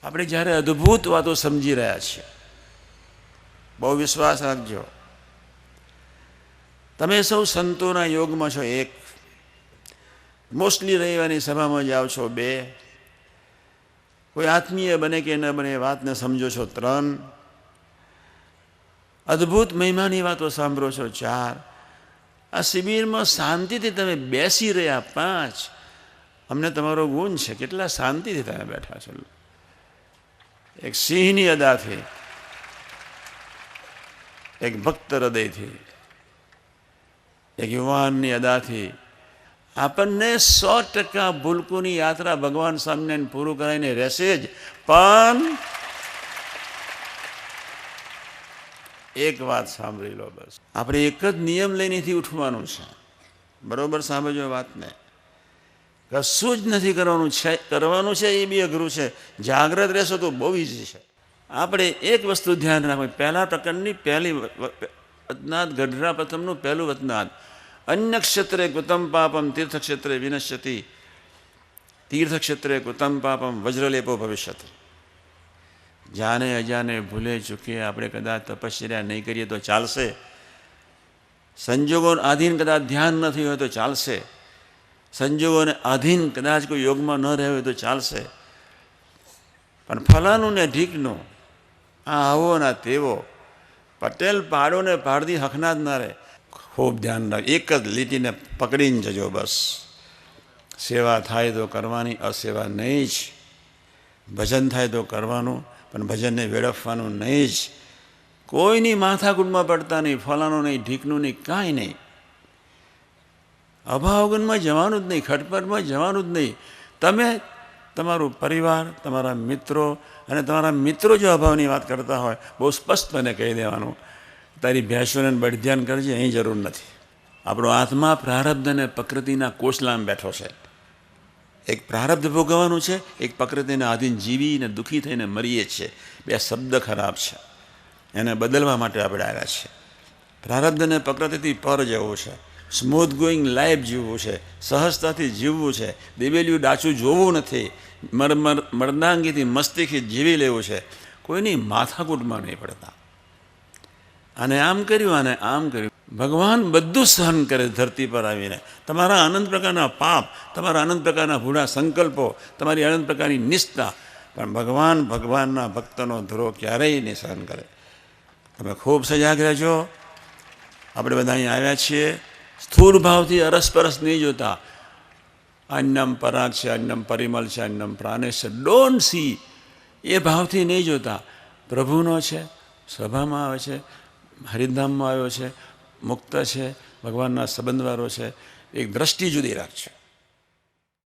આપણે જ્યારે અદ્ભુત વાતો સમજી રહ્યા છીએ, બહુ વિશ્વાસ રાખજો. તમે સૌ સંતોના યોગમાં છો 1, મોસ્ટલી રવિવારની સભામાં જાઓ છો 2, કોઈ આત્મીય બને કે ન બને વાતને સમજો છો 3, અદ્ભુત મહિમાની વાતો સાંભળો છો 4, આ શિબિરમાં શાંતિથી તમે બેસી રહ્યા 5. અમને તમારો ગુણ છે, કેટલા શાંતિથી તમે બેઠા છો. એક સિંહની અદાથી, એક ભક્ત હૃદયથી, એક યુવાનની અદાથી આપણને 100% ભૂલકુની યાત્રા ભગવાન સ્વામિનારાયણ પૂરું કરાવીને રહેશે જ. પણ એક વાત સાંભળી લો, બસ આપણે એક જ નિયમ લઈનેથી ઉઠવાનું છે. બરોબર સાંભળજો વાતને. કશું જ નથી કરવાનું છે એ બી અઘરું છે. જાગ્રત રહેશો તો બહુ ઈઝી છે. આપણે એક વસ્તુ ધ્યાન રાખવું, પહેલા પ્રકરણની પહેલી વતનાદ, ગઢડા પ્રથમનું પહેલું વતનાદ. અન્ય ક્ષેત્રે કૃતમ પાપમ તીર્થક્ષેત્રે વિનશ્યતિ, તીર્થક્ષેત્રે કૃતમ પાપમ વજ્રલેપો ભવિષ્યતિ. જાને અજાને ભૂલે ચૂકે આપણે કદાચ તપશ્ચર્યા નહીં કરીએ તો ચાલશે, સંજોગોને આધીન કદાચ ધ્યાન નથી હોય તો ચાલશે, સંજોગોને આધીન કદાચ કોઈ યોગમાં ન રહ્યો હોય તો ચાલશે, પણ ફલાનું ને ઢીકનું, આ આવો ના તેવો, પટેલ પાડો ને પાડતી હકના જ ના રહે. ખૂબ ધ્યાન રાખ, એક જ લીટીને પકડીને જજો બસ. સેવા થાય તો કરવાની, અસેવા નહીં જ. ભજન થાય તો કરવાનું, પણ ભજનને વેડફવાનું નહીં જ. કોઈની માથાકૂટમાં પડતા નહીં, ફલાનું નહીં, ઢીકનું નહીં, કાંઈ નહીં. અભાવગનમાં જવાનું જ નહીં, ખટપટમાં જવાનું જ નહીં. તમે તમારું પરિવાર, તમારા મિત્રો, અને તમારા મિત્રો જો અભાવની વાત કરતા હોય, બહુ સ્પષ્ટપણે કહી દેવાનું, તારી ભેંસોને બળધ્યાન કરજે, અહીં જરૂર નથી. આપણો આત્મા પ્રારબ્ધ અને પ્રકૃતિના કોસલામાં બેઠો છે. એક પ્રારબ્ધ ભોગવવાનું છે, એક પ્રકૃતિના આધીન જીવીને દુઃખી થઈને મરીએ છીએ. 2 શબ્દ ખરાબ છે, એને બદલવા માટે આપણે આવ્યા છીએ. પ્રારબ્ધ અને પ્રકૃતિથી પર જવું છે, સ્મૂથ ગોઈંગ લાઈફ જીવવું છે, સહજતાથી જીવવું છે, દિવેલિયું ડાચું જોવું નથી, મર્દાંગીથી મસ્તીથી જીવી લેવું છે, કોઈની માથાકૂટમાં નહીં પડતા. અને આમ કર્યું અને આમ કર્યું. ભગવાન બધું સહન કરે ધરતી પર આવીને. તમારા અનંત પ્રકારના પાપ, તમારા અનંત પ્રકારના ભૂડા સંકલ્પો, તમારી અનંત પ્રકારની નિષ્ઠા, પણ ભગવાનના ભક્તનો ધ્રોહ ક્યારેય નહીં સહન કરે. તમે ખૂબ સજાગ રહેજો. આપણે બધા અહીં આવ્યા છીએ, સ્થૂળ ભાવથી અરસપરસ નહીં જોતા. અન્નમ પરાગ છે, અન્નમ પરિમલ છે, અન્નમ પ્રાણેશ છે, ડોન્ટ સી, એ ભાવથી નહીં જોતા. પ્રભુનો છે, સભામાં આવે છે, હરિધામમાં આવ્યો છે, મુક્ત છે, ભગવાનના સંબંધવાળો છે, એક દ્રષ્ટિ જુદી રાખશે.